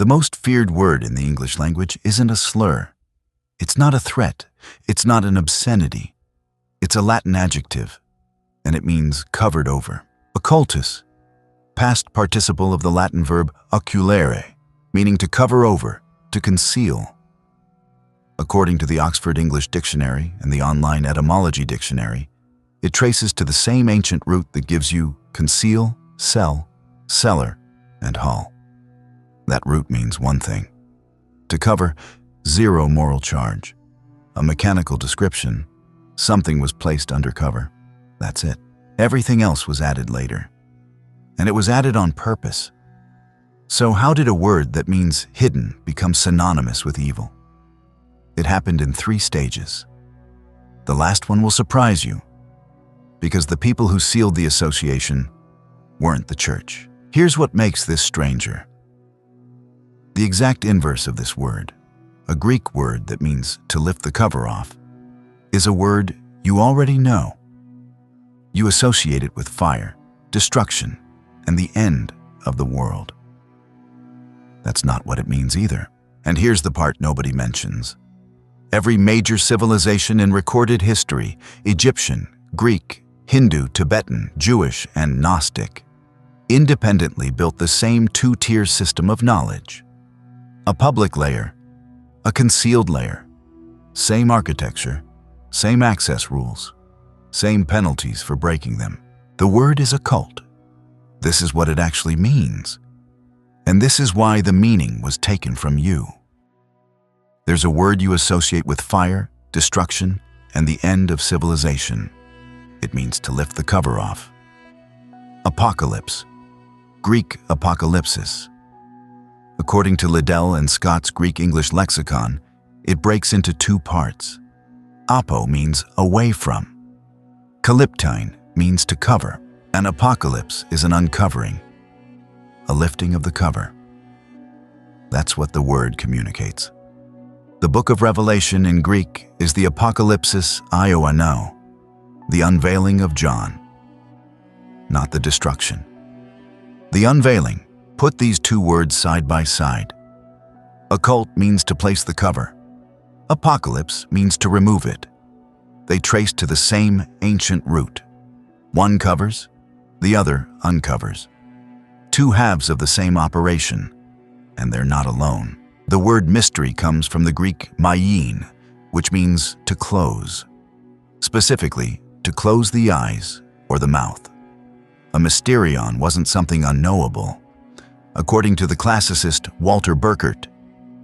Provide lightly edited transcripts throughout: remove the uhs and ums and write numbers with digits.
The most feared word in the English language isn't a slur. It's not a threat. It's not an obscenity. It's a Latin adjective, and it means covered over. Occultus, past participle of the Latin verb occulare, meaning to cover over, to conceal. According to the Oxford English Dictionary and the online Etymology Dictionary, it traces to the same ancient root that gives you conceal, sell, cellar, and hull. That root means one thing: to cover, zero moral charge. A mechanical description: something was placed under cover. That's it. Everything else was added later. And it was added on purpose. So how did a word that means hidden become synonymous with evil? It happened in 3 stages. The last one will surprise you, because the people who sealed the association weren't the church. Here's what makes this stranger. The exact inverse of this word, a Greek word that means to lift the cover off, is a word you already know. You associate it with fire, destruction, and the end of the world. That's not what it means either. And here's the part nobody mentions. Every major civilization in recorded history, Egyptian, Greek, Hindu, Tibetan, Jewish, and Gnostic, independently built the same 2-tier system of knowledge. A public layer, a concealed layer, same architecture, same access rules, same penalties for breaking them. The word is occult. This is what it actually means. And this is why the meaning was taken from you. There's a word you associate with fire, destruction, and the end of civilization. It means to lift the cover off. Apocalypse, Greek apocalypsis. According to Liddell and Scott's Greek-English lexicon, it breaks into 2 parts. Apo means away from. Kalyptine means to cover. An apocalypse is an uncovering, a lifting of the cover. That's what the word communicates. The book of Revelation in Greek is the apocalypsis ioannou, the unveiling of John, not the destruction. The unveiling. Put these 2 words side by side. Occult means to place the cover. Apocalypse means to remove it. They trace to the same ancient root. One covers, the other uncovers. 2 halves of the same operation, and they're not alone. The word mystery comes from the Greek maiin, which means to close. Specifically, to close the eyes or the mouth. A mysterion wasn't something unknowable. According to the classicist Walter Burkert,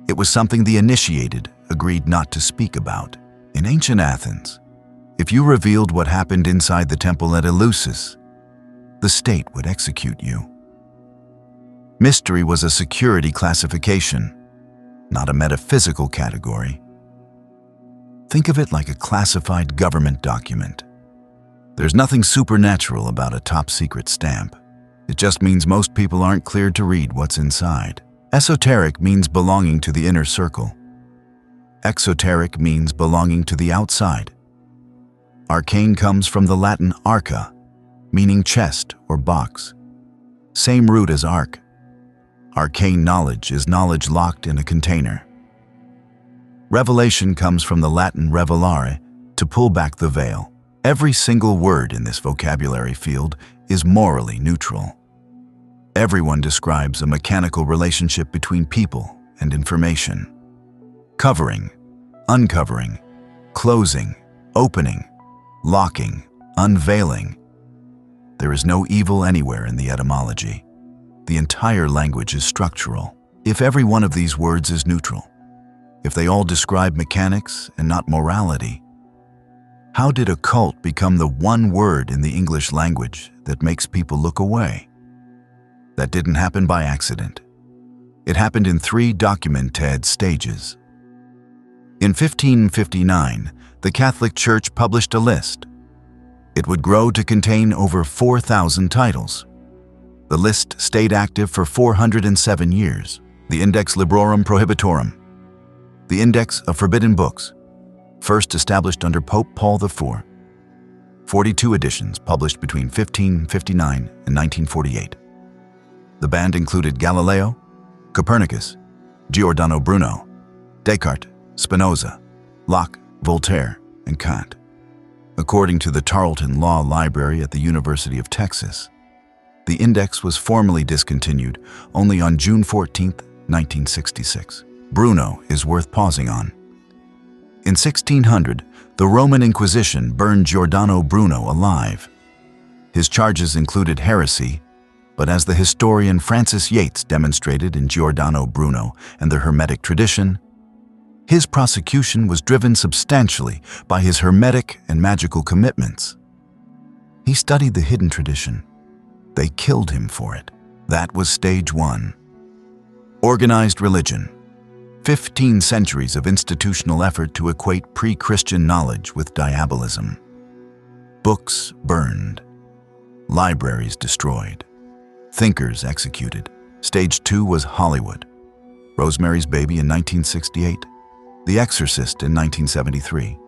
it was something the initiated agreed not to speak about. In ancient Athens, if you revealed what happened inside the temple at Eleusis, the state would execute you. Mystery was a security classification, not a metaphysical category. Think of it like a classified government document. There's nothing supernatural about a top-secret stamp. It just means most people aren't cleared to read what's inside. Esoteric means belonging to the inner circle. Exoteric means belonging to the outside. Arcane comes from the Latin arca, meaning chest or box. Same root as arc. Arcane knowledge is knowledge locked in a container. Revelation comes from the Latin revelare, to pull back the veil. Every single word in this vocabulary field is morally neutral. Everyone describes a mechanical relationship between people and information. Covering, uncovering, closing, opening, locking, unveiling. There is no evil anywhere in the etymology. The entire language is structural. If every one of these words is neutral, if they all describe mechanics and not morality, how did occult become the one word in the English language that makes people look away? That didn't happen by accident. It happened in 3 documented stages. In 1559, the Catholic Church published a list. It would grow to contain over 4,000 titles. The list stayed active for 407 years. The Index Librorum Prohibitorum, the Index of Forbidden Books, first established under Pope Paul IV. 42 editions published between 1559 and 1948. The band included Galileo, Copernicus, Giordano Bruno, Descartes, Spinoza, Locke, Voltaire, and Kant. According to the Tarleton Law Library at the University of Texas, the index was formally discontinued only on June 14, 1966. Bruno is worth pausing on. In 1600, the Roman Inquisition burned Giordano Bruno alive. His charges included heresy, but as the historian Francis Yates demonstrated in Giordano Bruno and the Hermetic tradition, his prosecution was driven substantially by his Hermetic and magical commitments. He studied the hidden tradition. They killed him for it. That was stage one. Organized religion. 15 centuries of institutional effort to equate pre-Christian knowledge with diabolism. Books burned. Libraries destroyed. Thinkers executed. Stage two was Hollywood. Rosemary's Baby in 1968. The Exorcist in 1973.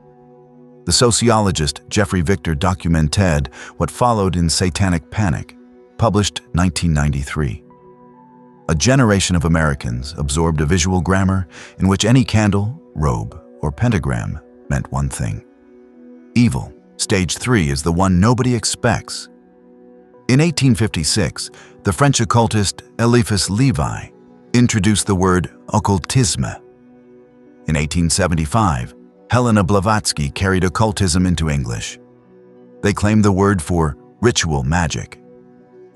The sociologist Jeffrey Victor documented what followed in Satanic Panic, published 1993. A generation of Americans absorbed a visual grammar in which any candle, robe, or pentagram meant one thing. Evil, stage three, is the one nobody expects. In 1856, the French occultist Eliphas Levi introduced the word occultism. In 1875, Helena Blavatsky carried occultism into English. They claimed the word for ritual magic,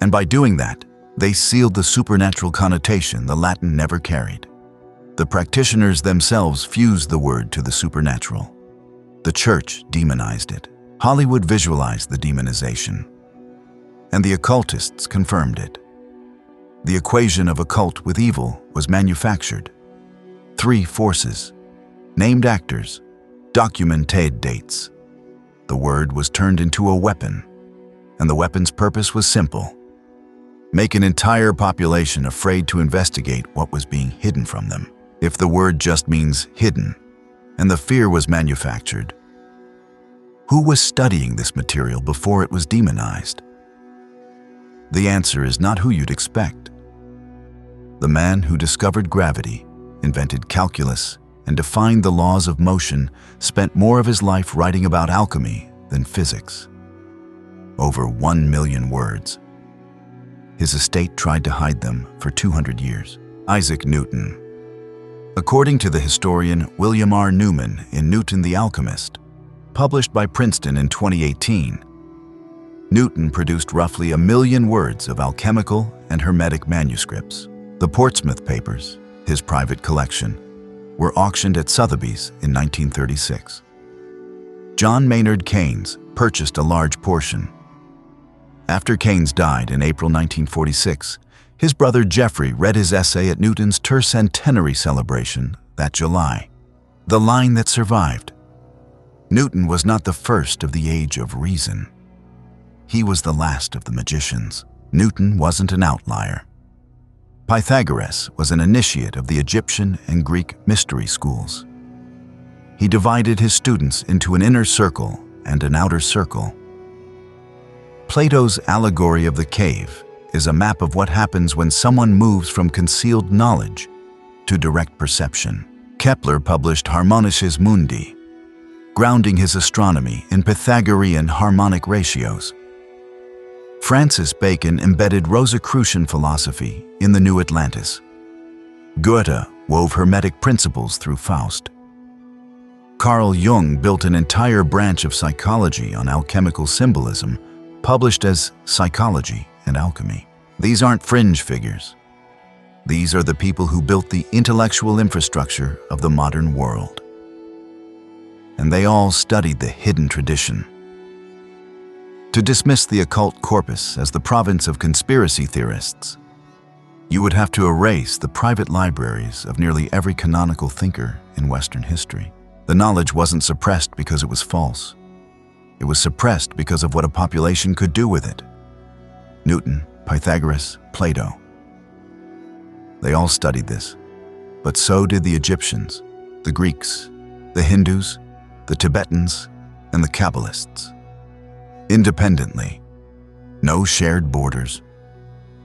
and by doing that, they sealed the supernatural connotation the Latin never carried. The practitioners themselves fused the word to the supernatural. The church demonized it. Hollywood visualized the demonization, and the occultists confirmed it. The equation of occult with evil was manufactured. Three forces, named actors, documented dates. The word was turned into a weapon, and the weapon's purpose was simple: make an entire population afraid to investigate what was being hidden from them. If the word just means hidden, and the fear was manufactured, who was studying this material before it was demonized? The answer is not who you'd expect. The man who discovered gravity, invented calculus, and defined the laws of motion spent more of his life writing about alchemy than physics. Over 1 million words. His estate tried to hide them for 200 years. Isaac Newton. According to the historian William R. Newman in Newton the Alchemist, published by Princeton in 2018, Newton produced roughly 1 million words of alchemical and hermetic manuscripts. The Portsmouth Papers, his private collection, were auctioned at Sotheby's in 1936. John Maynard Keynes purchased a large portion. After Keynes died in April 1946, his brother Geoffrey read his essay at Newton's tercentenary celebration that July. The line that survived: Newton was not the first of the age of reason. He was the last of the magicians. Newton wasn't an outlier. Pythagoras was an initiate of the Egyptian and Greek mystery schools. He divided his students into an inner circle and an outer circle. Plato's allegory of the cave is a map of what happens when someone moves from concealed knowledge to direct perception. Kepler published Harmonices Mundi, grounding his astronomy in Pythagorean harmonic ratios. Francis Bacon embedded Rosicrucian philosophy in the New Atlantis. Goethe wove Hermetic principles through Faust. Carl Jung built an entire branch of psychology on alchemical symbolism, published as Psychology and Alchemy. These aren't fringe figures. These are the people who built the intellectual infrastructure of the modern world. And they all studied the hidden tradition. To dismiss the occult corpus as the province of conspiracy theorists, you would have to erase the private libraries of nearly every canonical thinker in Western history. The knowledge wasn't suppressed because it was false. It was suppressed because of what a population could do with it. Newton, Pythagoras, Plato. They all studied this, but so did the Egyptians, the Greeks, the Hindus, the Tibetans, and the Kabbalists. Independently. No shared borders,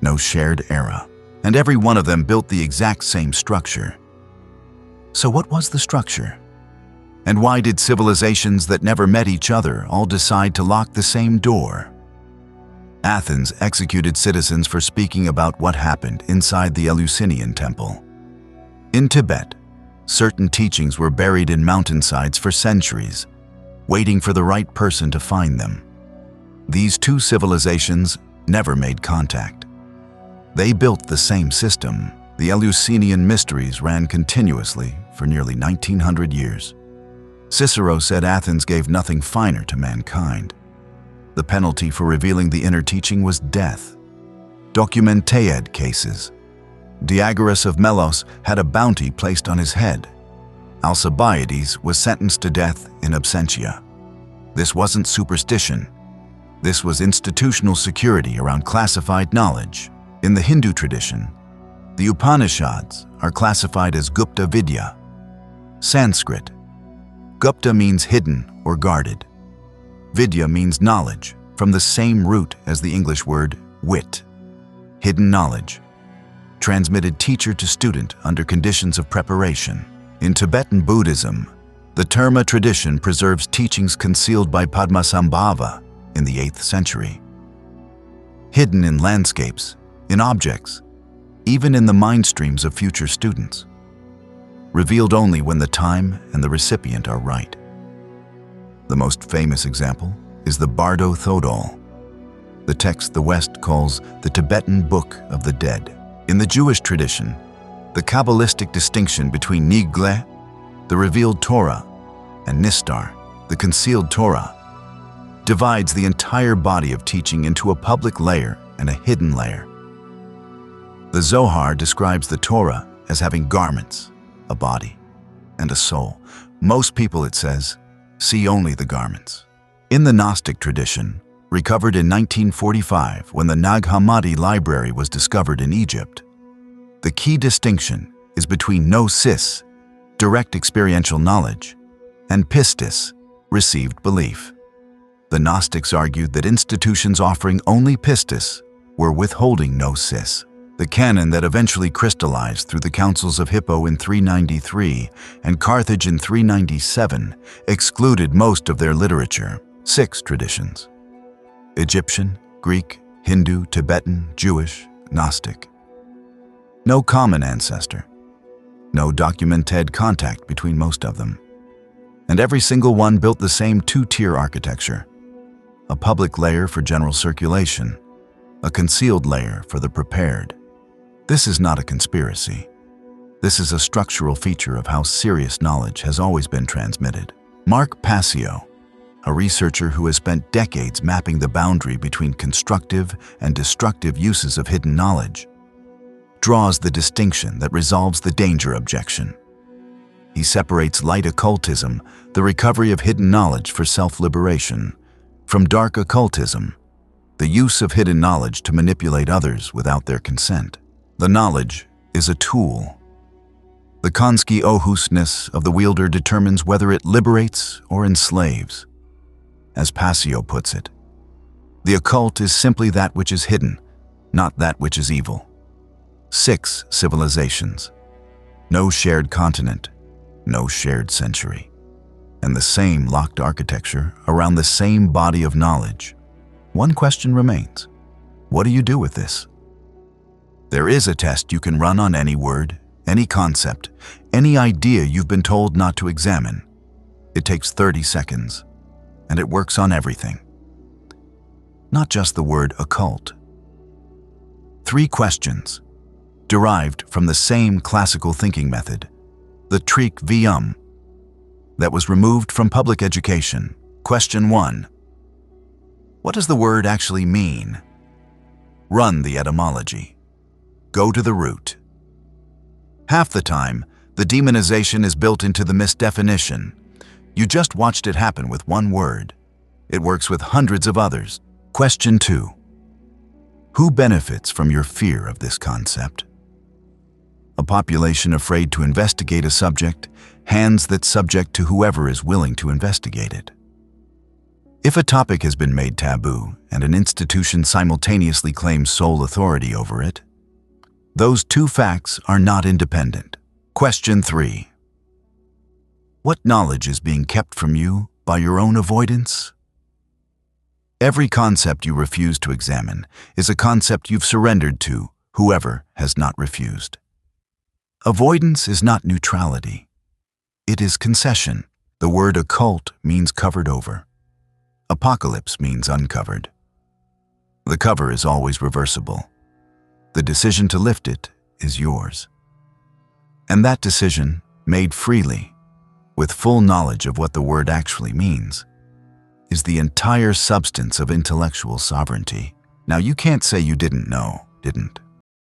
no shared era. And every one of them built the exact same structure. So what was the structure? And why did civilizations that never met each other all decide to lock the same door? Athens executed citizens for speaking about what happened inside the Eleusinian temple. In Tibet, certain teachings were buried in mountainsides for centuries, waiting for the right person to find them. These two civilizations never made contact. They built the same system. The Eleusinian mysteries ran continuously for nearly 1900 years. Cicero said Athens gave nothing finer to mankind. The penalty for revealing the inner teaching was death. Documented cases. Diagoras of Melos had a bounty placed on his head. Alcibiades was sentenced to death in absentia. This wasn't superstition. This was institutional security around classified knowledge. In the Hindu tradition, the Upanishads are classified as Gupta Vidya. Sanskrit. Gupta means hidden or guarded. Vidya means knowledge, from the same root as the English word wit. Hidden knowledge. Transmitted teacher to student under conditions of preparation. In Tibetan Buddhism, the Terma tradition preserves teachings concealed by Padmasambhava in the 8th century. Hidden in landscapes, in objects, even in the mind streams of future students. Revealed only when the time and the recipient are right. The most famous example is the Bardo Thodol, the text the West calls the Tibetan Book of the Dead. In the Jewish tradition, the Kabbalistic distinction between Nigle, the revealed Torah, and Nistar, the concealed Torah, divides the entire body of teaching into a public layer and a hidden layer. The Zohar describes the Torah as having garments, a body, and a soul. Most people, it says, see only the garments. In the Gnostic tradition, recovered in 1945 when the Nag Hammadi library was discovered in Egypt, the key distinction is between gnosis, direct experiential knowledge, and pistis, received belief. The Gnostics argued that institutions offering only pistis were withholding gnosis. The canon that eventually crystallized through the councils of Hippo in 393 and Carthage in 397 excluded most of their literature. 6 traditions: Egyptian, Greek, Hindu, Tibetan, Jewish, Gnostic. No common ancestor. No documented contact between most of them. And every single one built the same 2-tier architecture. A public layer for general circulation, a concealed layer for the prepared. This is not a conspiracy. This is a structural feature of how serious knowledge has always been transmitted. Mark Passio, a researcher who has spent decades mapping the boundary between constructive and destructive uses of hidden knowledge, draws the distinction that resolves the danger objection. He separates light occultism, the recovery of hidden knowledge for self-liberation, from dark occultism, the use of hidden knowledge to manipulate others without their consent. The knowledge is a tool. The konski ohusness of the wielder determines whether it liberates or enslaves. As Passio puts it, the occult is simply that which is hidden, not that which is evil. 6 civilizations, no shared continent, no shared century, and the same locked architecture around the same body of knowledge. One question remains: what do you do with this? There is a test you can run on any word, any concept, any idea you've been told not to examine. It takes 30 seconds, and it works on everything. Not just the word occult. 3 questions, derived from the same classical thinking method, the trivium, that was removed from public education. Question 1. What does the word actually mean? Run the etymology. Go to the root. Half the time, the demonization is built into the misdefinition. You just watched it happen with one word. It works with hundreds of others. Question 2. Who benefits from your fear of this concept? A population afraid to investigate a subject, hands that subject to whoever is willing to investigate it. If a topic has been made taboo and an institution simultaneously claims sole authority over it, those 2 facts are not independent. Question 3. What knowledge is being kept from you by your own avoidance? Every concept you refuse to examine is a concept you've surrendered to whoever has not refused. Avoidance is not neutrality. It is concession. The word occult means covered over. Apocalypse means uncovered. The cover is always reversible. The decision to lift it is yours. And that decision, made freely, with full knowledge of what the word actually means, is the entire substance of intellectual sovereignty. Now, you can't say you didn't know, didn't.